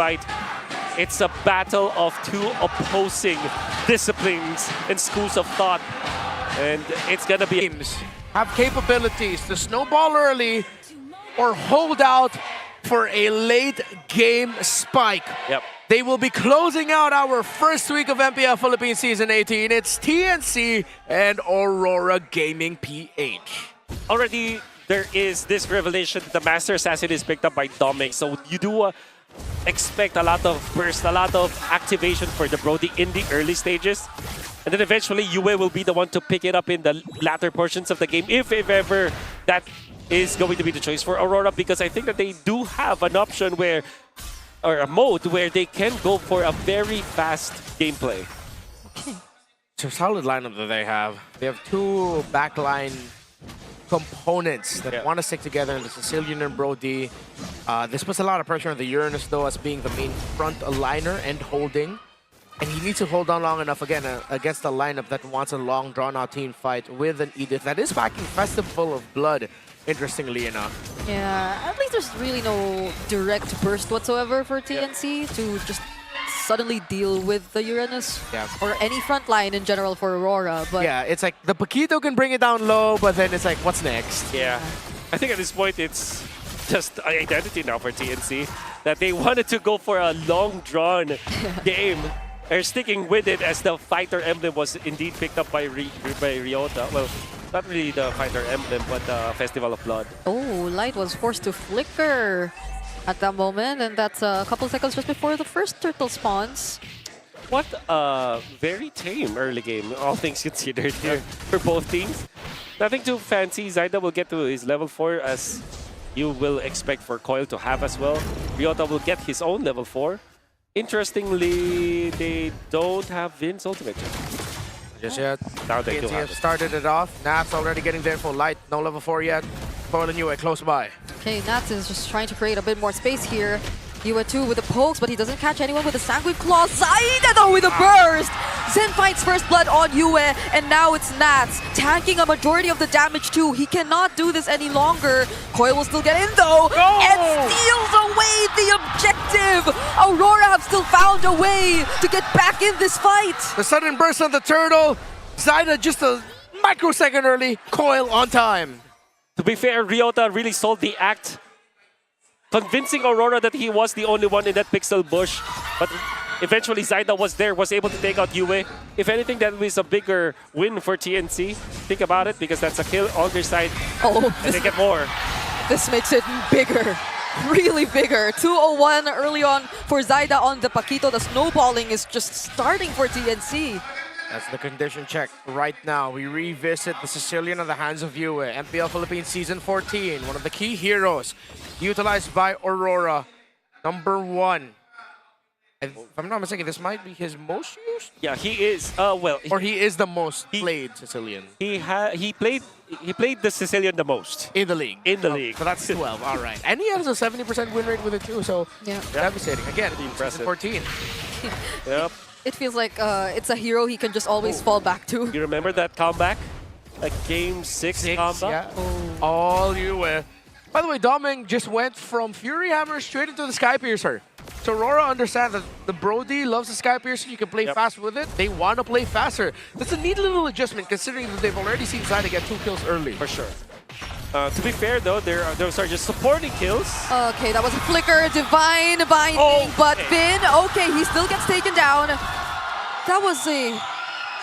fight. It's a battle of two opposing disciplines and schools of thought. And it's gonna be... Teams have capabilities to snowball early or hold out for a late game spike. Yep. They will be closing out our first week of MPL Philippines Season 18. It's TNC and Aurora Gaming PH. Already, there is this revelation that the Master Assassin is picked up by Dominic. So you do expect a lot of burst, a lot of activation for the Brody in the early stages. And then eventually, Yue will be the one to pick it up in the latter portions of the game, if ever that is going to be the choice for Aurora, because I think that they do have an option where, or a mode where they can go for a very fast gameplay. Okay. It's a solid lineup that they have. They have two backline components that want to stick together in the Sicilian and Brody. This puts a lot of pressure on the Uranus, though, as being the main front aligner and holding. And he needs to hold on long enough, again, against a lineup that wants a long, drawn-out team fight with an Edith that is packing Festival of Blood, interestingly enough. Yeah, at least there's really no direct burst whatsoever for TNC to just suddenly deal with the Uranus or any front line in general for Aurora. But yeah, it's like the Paquito can bring it down low, but then it's like, what's next? Yeah, I think at this point it's just an identity now for TNC that they wanted to go for a long-drawn game. They're sticking with it as the fighter emblem was indeed picked up by Ryota. Well, not really the fighter emblem, but the Festival of Blood. oh, Light was forced to flicker at that moment, and that's a couple seconds just before the first turtle spawns. What a very tame early game, all things considered here for both teams. Nothing too fancy. Zaida will get to his level 4 as you will expect for Coil to have as well. Ryota will get his own level 4. Interestingly, they don't have Vin's ultimate. Just yet. Now they do TNC have have it. started it off. Nats already getting there for Light. No level 4 yet. Coil and Yue close by. Okay, Nats is just trying to create a bit more space here. Yue too with the pokes, but he doesn't catch anyone with the Sanguine Claw. Zaida though with a burst! Zen finds first blood on Yue, and now it's Nats tanking a majority of the damage too. He cannot do this any longer. Coil will still get in though, and steals away the objective! Aurora have still found a way to get back in this fight! The sudden burst on the turtle. Zaida just a microsecond early. Coil on time. To be fair, Ryota really sold the act, convincing Aurora that he was the only one in that pixel bush. But eventually Zaida was there, was able to take out Yue. If anything, that was a bigger win for TNC. Think about it, because that's a kill on their side. Oh, And they get more. this makes it bigger. Really bigger. 201 early on for Zaida on the Paquito. The snowballing is just starting for TNC. That's the condition check right now. We revisit the Sicilian on the hands of Yue. MPL Philippines Season 14. One of the key heroes utilized by Aurora. Number 1. And if I'm not mistaken, this might be his most used? Yeah, he is. Well, Or he is the most played Sicilian he played the Sicilian the most in the league. in the league. So that's 12. All right. And he has a 70% win rate with it too. So Yeah. devastating. Again, impressive. Season 14. Yep. It feels like it's a hero he can just always fall back to. You remember that comeback? Like Game 6 comeback? Yeah. All Yue. By the way, Doming just went from Fury Hammer straight into the Sky Piercer. So Aurora understands that the Brody loves the Sky Piercer. You can play fast with it. They want to play faster. That's a neat little adjustment considering that they've already seen Zaida get 2 kills early. For sure. To be fair though, those are just supporting kills. Okay, that was a flicker, divine binding, but Vin, okay, he still gets taken down. That was a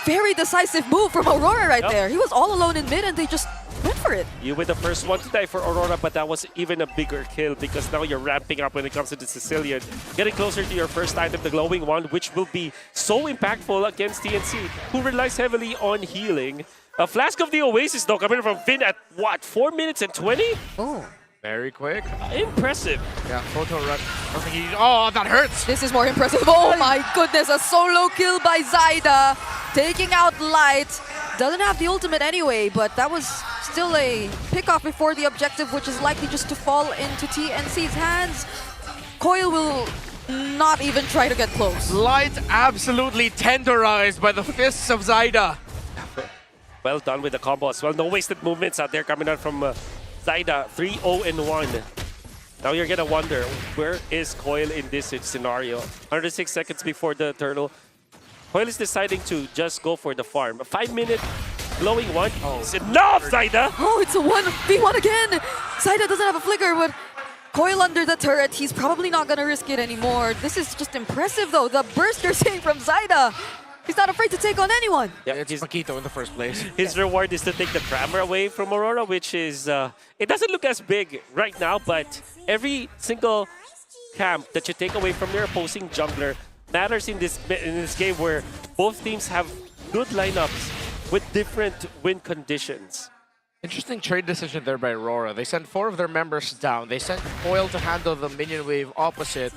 very decisive move from Aurora right there. He was all alone in mid and they just went for it. You were the first one to die for Aurora, but that was even a bigger kill because now you're ramping up when it comes to the Sicilian. Getting closer to your first item, the glowing one, which will be so impactful against TNC, who relies heavily on healing. A Flask of the Oasis, though, coming from Vin at, what, 4 minutes and 20? Oh. Very quick. Impressive. Yeah, photo run. Oh, that hurts. This is more impressive. Oh my goodness, a solo kill by Zaida. Taking out Light. Doesn't have the ultimate anyway, but that was still a pick-off before the objective, which is likely just to fall into TNC's hands. Coil will not even try to get close. Light absolutely tenderized by the fists of Zaida. Well done with the combo as well. No wasted movements out there coming out from Zaida. 3-0-1. Now you're gonna wonder, where is Coil in this scenario? 106 seconds before the turtle. Coil is deciding to just go for the farm. A 5-minute glowing one is enough, Zaida! Oh, it's a 1v1 again! Zaida doesn't have a flicker, but Coil under the turret, he's probably not gonna risk it anymore. This is just impressive though, the burst you're seeing from Zaida. He's not afraid to take on anyone. Yeah, it's Paquito in the first place. His reward is to take the Grammar away from Aurora, which is... it doesn't look as big right now, but every single camp that you take away from your opposing jungler matters in this game where both teams have good lineups with different win conditions. Interesting trade decision there by Aurora. They sent 4 of their members down. They sent Coil to handle the minion wave opposite,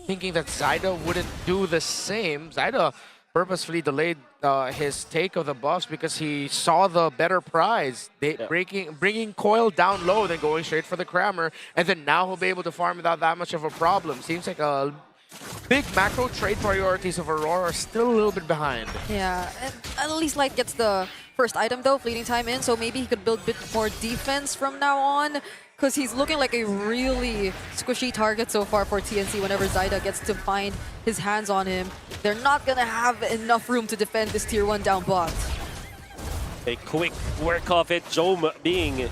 thinking that Zaida wouldn't do the same. Zaida purposefully delayed his take of the buffs because he saw the better prize. Bringing Coil down low, then going straight for the Grammar, and then now he'll be able to farm without that much of a problem. Seems like a big macro trade priorities of Aurora are still a little bit behind. Yeah, and at least Light gets the first item though, fleeting time in, so maybe he could build a bit more defense from now on, because he's looking like a really squishy target so far for TNC whenever Zaida gets to find his hands on him. They're not gonna have enough room to defend this tier 1 down bot. A quick work of it, Jome being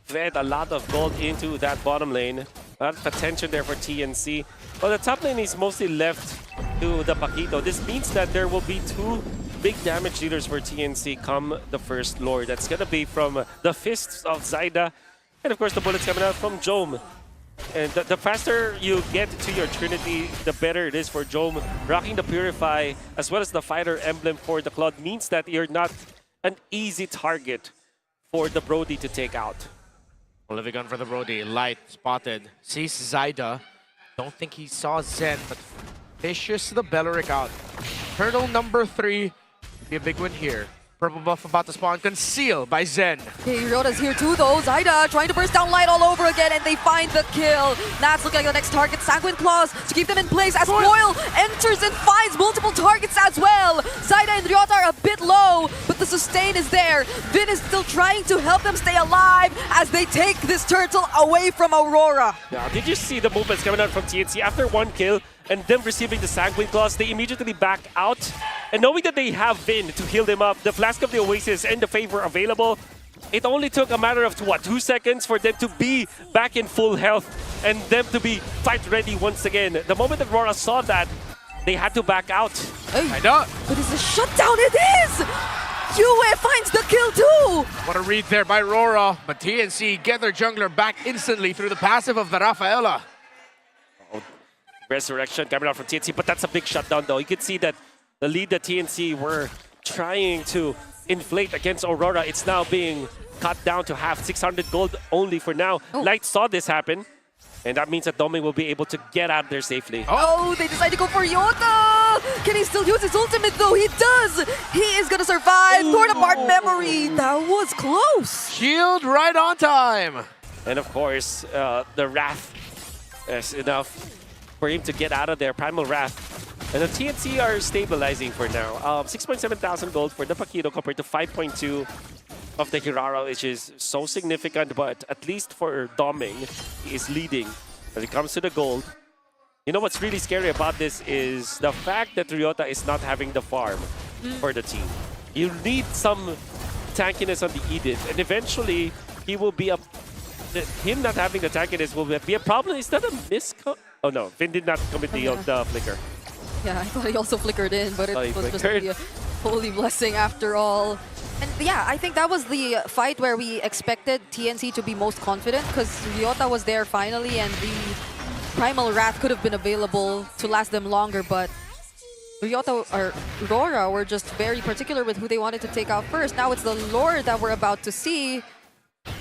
fed a lot of gold into that bottom lane. A lot of attention there for TNC. Well, the top lane is mostly left to the Paquito. This means that there will be 2 big damage dealers for TNC come the first Lord. That's gonna be from the fists of Zaida, and of course the bullets coming out from Jome. And the faster you get to your Trinity, the better it is for Jome. Rocking the Purify as well as the Fighter emblem for the Claude means that you're not an easy target for the Brody to take out. Living gun for the Brody. Light spotted. Sees Zaida. Don't think he saw Zen, but fishes the Belleric out. Turtle number 3. Be a big win here. Purple buff about to spawn, concealed by Zen. Okay, Ryota's here too though. Zaida trying to burst down Light all over again, and they find the kill. Nats looking like the next target. Sanguine Claws to keep them in place as Coil enters and finds multiple targets as well. Zaida and Ryota are a bit low, but the sustain is there. Vin is still trying to help them stay alive as they take this turtle away from Aurora. Yeah, did you see the movements coming out from TNC after 1 kill? And them receiving the Sanguine Claws, they immediately back out. And knowing that they have Vin to heal them up, the Flask of the Oasis and the Favor available, it only took a matter of, 2 seconds for them to be back in full health and them to be fight ready once again. The moment that Aurora saw that, they had to back out. Hey, but it's a shutdown, it is! Yue finds the kill too! What a read there by Aurora, but TNC get their jungler back instantly through the passive of the Rafaela. Resurrection coming out from TNC, but that's a big shutdown though. You can see that the lead that TNC were trying to inflate against Aurora, it's now being cut down to half, 600 gold only for now. Light saw this happen, and that means that Domi will be able to get out there safely. Oh, they decide to go for Yota! Can he still use his ultimate though? He does! He is gonna survive! Torn apart memory! That was close! Shield right on time! And of course, the Wrath is enough for him to get out of there, Primal Wrath. And the TNC are stabilizing for now. 6.7 thousand gold for the Paquito compared to 5.2 of the Hirara, which is so significant, but at least for Doming, he is leading when it comes to the gold. You know what's really scary about this is the fact that Ryota is not having the farm for the team. You need some tankiness on the Edith, and eventually he will be a... Him not having the tankiness will be a problem. Is that a miscom? Oh no, Vin did not commit the flicker. Yeah, I thought he also flickered in, but it was just really a holy blessing after all. And yeah, I think that was the fight where we expected TNC to be most confident, because Ryota was there finally, and the Primal Wrath could have been available to last them longer, but Ryota or Aurora were just very particular with who they wanted to take out first. Now it's the Lord that we're about to see,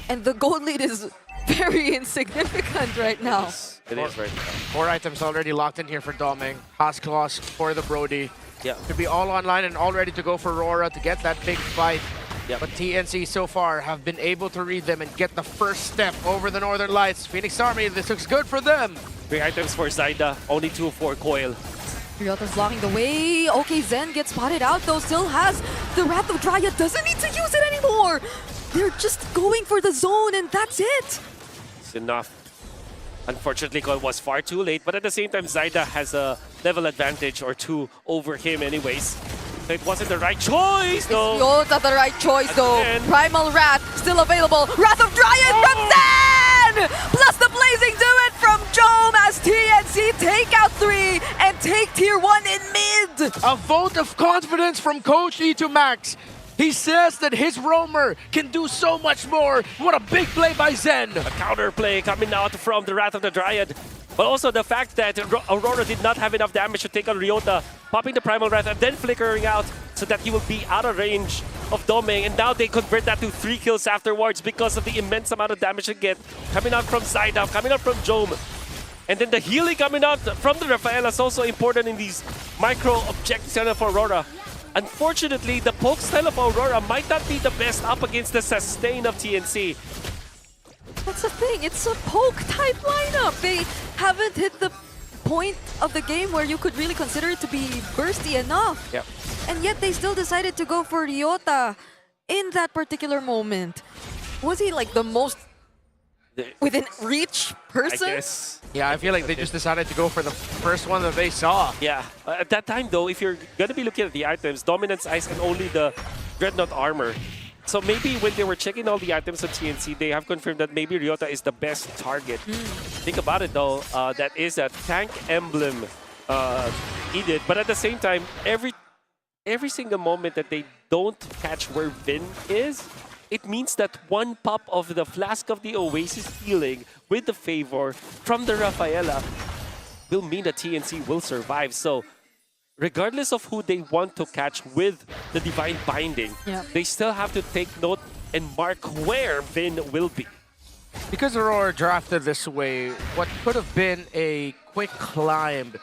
and the gold lead is very insignificant right now. It is right now. 4 items already locked in here for Doming. Haas Claws for the Brody. Yeah. Could be all online and all ready to go for Aurora to get that big fight. Yeah. But TNC so far have been able to read them and get the first step over the Northern Lights. Phoenix Army, this looks good for them. 3 items for Zaida, only 2 for Coil. Ryota's blocking the way. Okay, Zen gets spotted out though, still has the Wrath of Dryad, doesn't need to use it anymore. They're just going for the zone and that's it. It's enough. Unfortunately, it was far too late, but at the same time, Zaida has a level advantage or two over him anyways. So it wasn't the right choice, though. Yota the right choice, though. Again. Primal Wrath still available. Wrath of Dryad from Zen! Plus the Blazing Duet from Jome as TNC take out 3 and take tier 1 in mid. A vote of confidence from Coach E to Max. He says that his roamer can do so much more. What a big play by Zen. A counter play coming out from the Wrath of the Dryad. But also the fact that Aurora did not have enough damage to take on Ryota, popping the Primal Wrath and then flickering out so that he will be out of range of Doming. And now they convert that to 3 kills afterwards because of the immense amount of damage they get. Coming out from Zaida, coming out from Jome. And then the healing coming out from the Rafaela is also important in these micro objectives of Aurora. Unfortunately, the poke style of Aurora might not be the best up against the sustain of TNC. That's the thing, it's a poke type lineup. They haven't hit the point of the game where you could really consider it to be bursty enough. Yep. And yet they still decided to go for Ryota in that particular moment. Was he like the most within reach person? I guess. Yeah, I feel like they just decided to go for the first one that they saw. Yeah. At that time, though, if you're going to be looking at the items, Dominance Ice and only the Dreadnought Armor. So maybe when they were checking all the items on TNC, they have confirmed that maybe Ryota is the best target. Think about it, though. That is a tank emblem needed. But at the same time, every single moment that they don't catch where Vin is, it means that one pop of the Flask of the Oasis healing with the favor from the Rafaela will mean that TNC will survive. So regardless of who they want to catch with the Divine Binding, they still have to take note and mark where Vin will be. Because Aurora drafted this way, what could have been a quick climb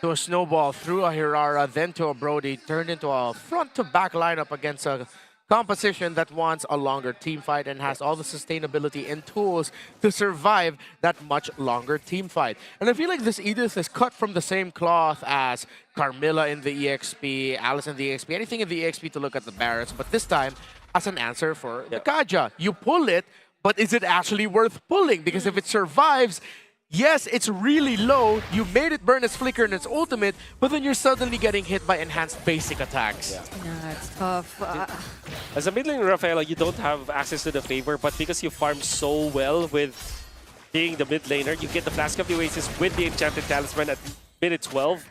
to a snowball through a Hirara, then to a Brody, turned into a front-to-back lineup against a composition that wants a longer team fight and has all the sustainability and tools to survive that much longer team fight. And I feel like this Edith is cut from the same cloth as Carmilla in the EXP, Alice in the EXP, anything in the EXP to look at the Barretts, but this time as an answer for the Kaja. You pull it, but is it actually worth pulling? Because if it survives, yes, it's really low. You made it burn its flicker and its ultimate, but then you're suddenly getting hit by enhanced basic attacks. Yeah, it's tough. As a mid laner Rafaela, you don't have access to the favor, but because you farm so well with being the mid laner, you get the Flask of the Oasis with the Enchanted Talisman at minute 12,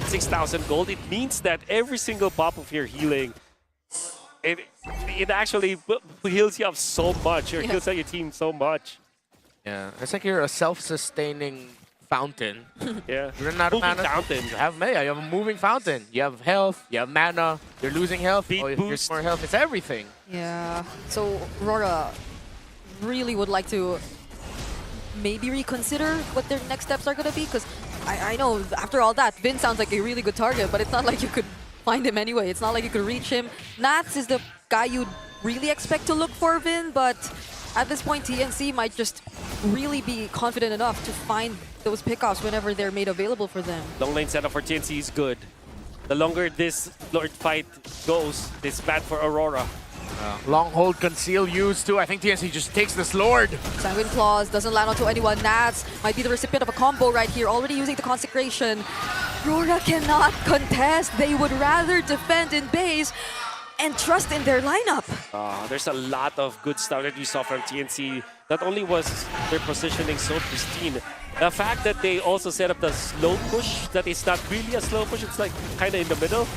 6,000 gold. It means that every single pop of your healing, it actually heals you up so much, or heals up your team so much. Yeah, it's like you're a self-sustaining fountain. Yeah, You're not a mana. fountain. You have Maya, you have a moving fountain. You have health, you have mana, you're losing health, Beat you're boost. more health, it's everything. Yeah, so Aurora really would like to maybe reconsider what their next steps are going to be, because I know after all that, Vin sounds like a really good target, but it's not like you could find him anyway. It's not like you could reach him. Nats is the guy you'd really expect to look for Vin, but at this point, TNC might just really be confident enough to find those pickoffs whenever they're made available for them. Long lane setup for TNC is good. The longer this Lord fight goes, it's bad for Aurora. Long hold, conceal, use too. I think TNC just takes this Lord. Sanguine Claws doesn't land onto anyone. Nats might be the recipient of a combo right here, already using the Consecration. Aurora cannot contest. They would rather defend in base and trust in their lineup. There's a lot of good stuff that we saw from TNC. Not only was their positioning so pristine, the fact that they also set up the slow push, that it's not really a slow push, it's like kind of in the middle.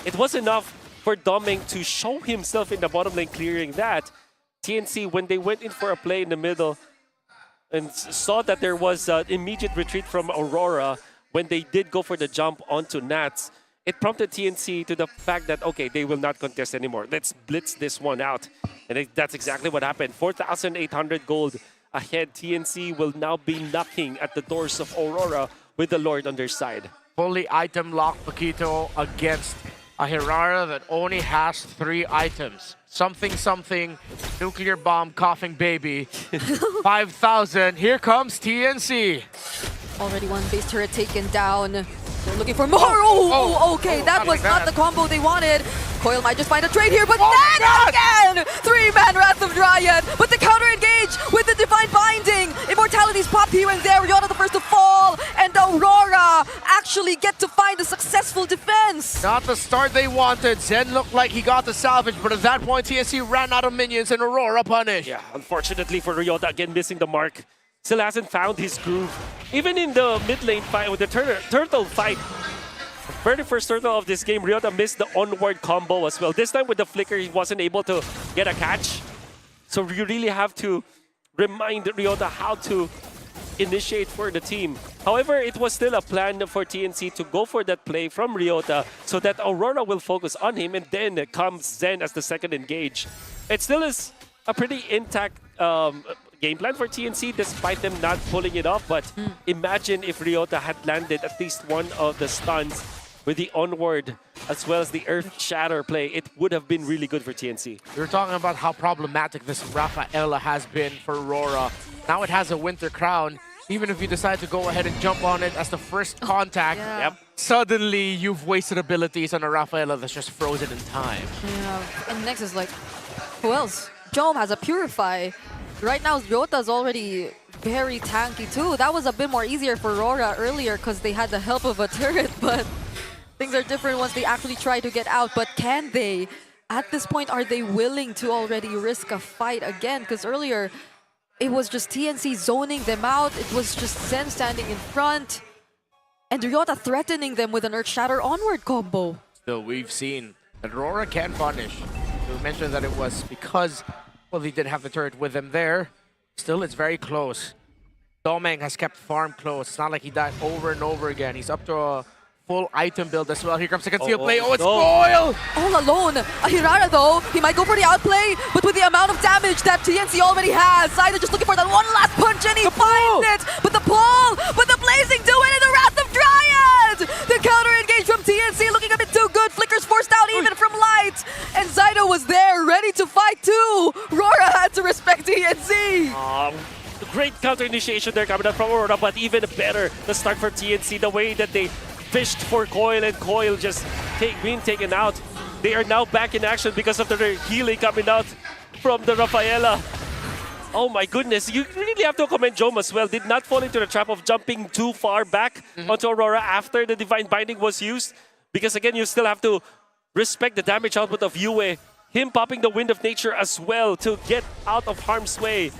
It was enough for Doming to show himself in the bottom lane clearing that. TNC, when they went in for a play in the middle and saw that there was an immediate retreat from Aurora, when they did go for the jump onto Nats, it prompted TNC to the fact that, okay, they will not contest anymore. Let's blitz this one out. And that's exactly what happened. 4,800 gold ahead. TNC will now be knocking at the doors of Aurora with the Lord on their side. Fully item lock Paquito against a Hirara that only has 3 items. Something, nuclear bomb, coughing baby. 5,000, here comes TNC. Already one base turret taken down. They're looking for more. Oh, okay, that was not the combo they wanted. Coil might just find a trade here, but then again! 3-man Wrath of Dryad, but the counter engage with the Divine Binding. Immortalities pop here and there. Riota the first to fall, and Aurora actually get to find a successful defense. Not the start they wanted. Zen looked like he got the salvage, but at that point, TNC ran out of minions and Aurora punished. Yeah, unfortunately for Riota, again missing the mark. Still hasn't found his groove. Even in the mid lane fight, with the turtle fight, very first turtle of this game, Riota missed the onward combo as well. This time with the flicker, he wasn't able to get a catch. So you really have to remind Riota how to initiate for the team. However, it was still a plan for TNC to go for that play from Riota so that Aurora will focus on him, and then comes Zen as the second engage. It still is a pretty intact game plan for TNC despite them not pulling it off, but imagine if Riota had landed at least one of the stuns with the onward as well as the Earth Shatter play. It would have been really good for TNC. We were talking about how problematic this Rafaela has been for Aurora. Now it has a Winter Crown. Even if you decide to go ahead and jump on it as the first contact, suddenly you've wasted abilities on a Rafaela that's just frozen in time. Yeah, and next is like, who else? Jome has a Purify. Right now, Ryota's already very tanky too. That was a bit more easier for Aurora earlier because they had the help of a turret, but things are different once they actually try to get out. But can they? At this point, are they willing to already risk a fight again? Because earlier, it was just TNC zoning them out. It was just Zen standing in front. And Ryota threatening them with an Earth Shatter onward combo. Still, we've seen that Aurora can punish. We mentioned that it was because, well, they didn't have the turret with them there. Still, it's very close. Domeng has kept farm close. It's not like he died over and over again. He's up to a full item build as well. Here comes the conceal play. Oh, it's spoiled! All alone. Ahirara though, he might go for the outplay, but with the amount of damage that TNC already has, Zaida just looking for that one last punch and he finds it! But the pull, but the blazing do it in the Wrath of Dryad! The counter engage from TNC looking a bit too good. Flicker's forced out even from Light. And Zaida was there, ready to fight too. Rora had to respect TNC. Great counter initiation there coming out from Aurora, but even better the start for TNC, the way that they fished for Coil and Coil just being taken out. They are now back in action because of the healing coming out from the Rafaela. Oh my goodness, you really have to commend Jome as well. Did not fall into the trap of jumping too far back onto Aurora after the Divine Binding was used. Because again, you still have to respect the damage output of Yue. Him popping the Wind of Nature as well to get out of harm's way.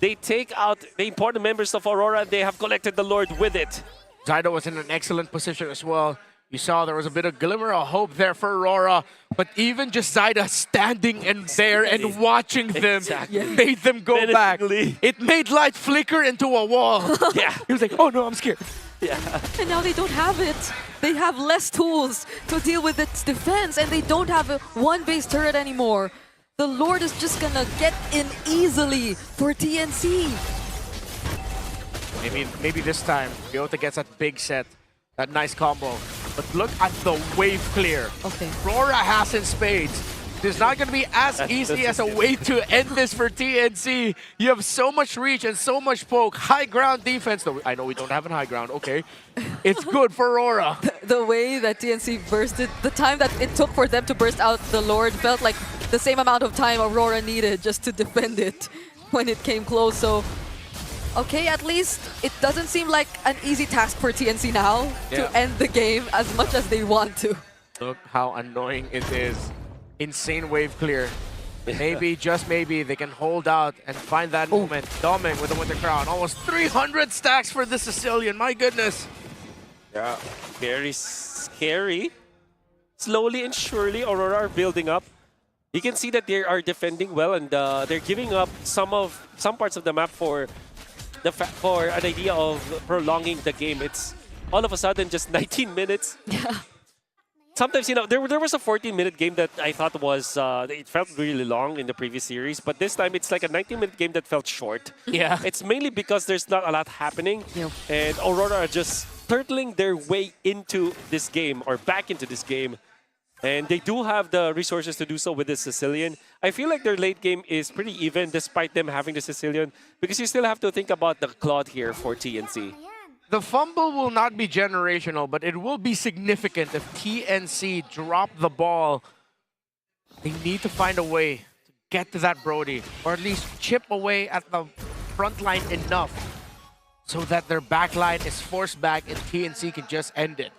They take out the important members of Aurora and they have collected the Lord with it. Zaida was in an excellent position as well. You saw there was a bit of glimmer of hope there for Aurora, but even just Zaida standing in there and watching them made them go back. It made Light flicker into a wall. He was like, oh no, I'm scared. And now they don't have it. They have less tools to deal with its defense, and they don't have a one-base turret anymore. The Lord is just gonna get in easily for TNC. Maybe this time, Ryota gets that big set, that nice combo. But look at the wave clear. Aurora has in spades. It's not going to be as easy as a way to end this for TNC. You have so much reach and so much poke. High ground defense. Though I know we don't have a high ground. Okay. It's good for Aurora. The way that TNC bursted, the time that it took for them to burst out the Lord felt like the same amount of time Aurora needed just to defend it when it came close. So, okay, at least it doesn't seem like an easy task for TNC now to end the game as much as they want to. Look how annoying it is. Insane wave clear. Maybe, just maybe, they can hold out and find that moment. Domeng with the Winter Crown. Almost 300 stacks for the Sicilian. My goodness. Yeah, very scary. Slowly and surely, Aurora are building up. You can see that they are defending well, and they're giving up some parts of the map for an idea of prolonging the game. It's all of a sudden just 19 minutes. Sometimes, you know, there was a 14-minute game that I thought was, it felt really long in the previous series, but this time it's like a 19-minute game that felt short. It's mainly because there's not a lot happening, and Aurora are just turtling their way into this game, or back into this game. And they do have the resources to do so with the Sicilian. I feel like their late game is pretty even despite them having the Sicilian, because you still have to think about the Claude here for TNC. The fumble will not be generational, but it will be significant if TNC drop the ball. They need to find a way to get to that Brody, or at least chip away at the front line enough so that their back line is forced back and TNC can just end it.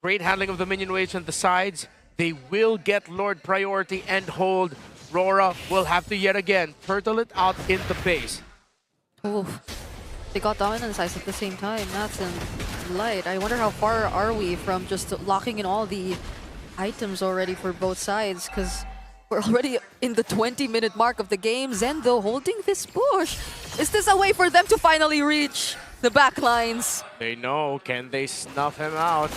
Great handling of the minion waves on the sides. They will get Lord priority and hold. RORA will have to yet again turtle it out in the base. Oof. They got dominance eyes at the same time. That's in light. I wonder how far are we from just locking in all the items already for both sides, because we're already in the 20-minute mark of the game. Zendo holding this push. Is this a way for them to finally reach the back lines? They know. Can they snuff him out?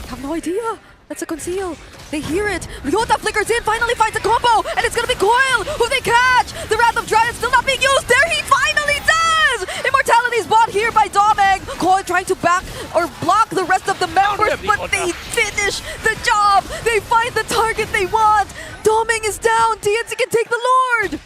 I have no idea. That's a conceal. They hear it. Ryota flickers in, finally finds a combo, and it's gonna be Coil who they catch. The Wrath of Dragon still not being used. There he finally does! Immortality is bought here by Domeg. Coil trying to back or block the rest of the members, but they finish the job. They find the target they want. Domeg is down. TNC can take the Lord.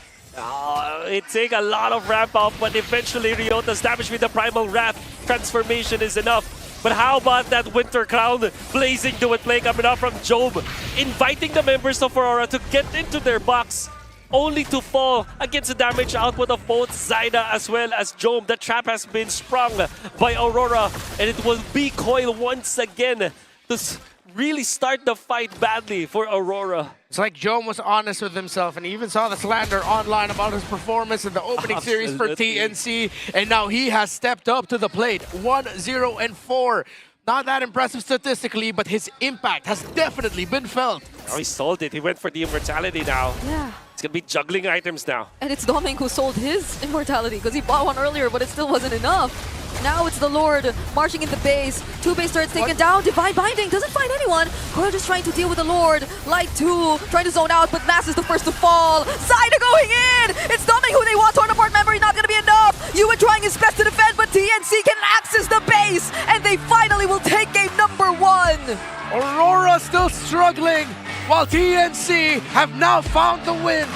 It takes a lot of ramp up, but eventually Ryota's damage with the Primal Wrath transformation is enough. But how about that Winter Crown blazing do it play coming out from Job, inviting the members of Aurora to get into their box, only to fall against the damage output of both Zaida as well as Job. The trap has been sprung by Aurora, and it will be Coil once again to really start the fight badly for Aurora. It's like Joe was honest with himself, and he even saw the slander online about his performance in the opening series for TNC, and now he has stepped up to the plate. 1-0-4. Not that impressive statistically, but his impact has definitely been felt. Oh, he sold it. He went for the immortality now. Yeah. It's gonna be juggling items now. And it's Doming who sold his immortality because he bought one earlier, but it still wasn't enough. Now it's the Lord marching in the base. Two base turrets taken down. Divine Binding doesn't find anyone. Coil just trying to deal with the Lord. Light 2 trying to zone out, but Nass is the first to fall. Zaida going in. It's Doming who they want. Torn apart memory not going to be enough. Yua trying his best to defend, but TNC can access the base, and they finally will take game number 1. Aurora still struggling, while TNC have now found the win.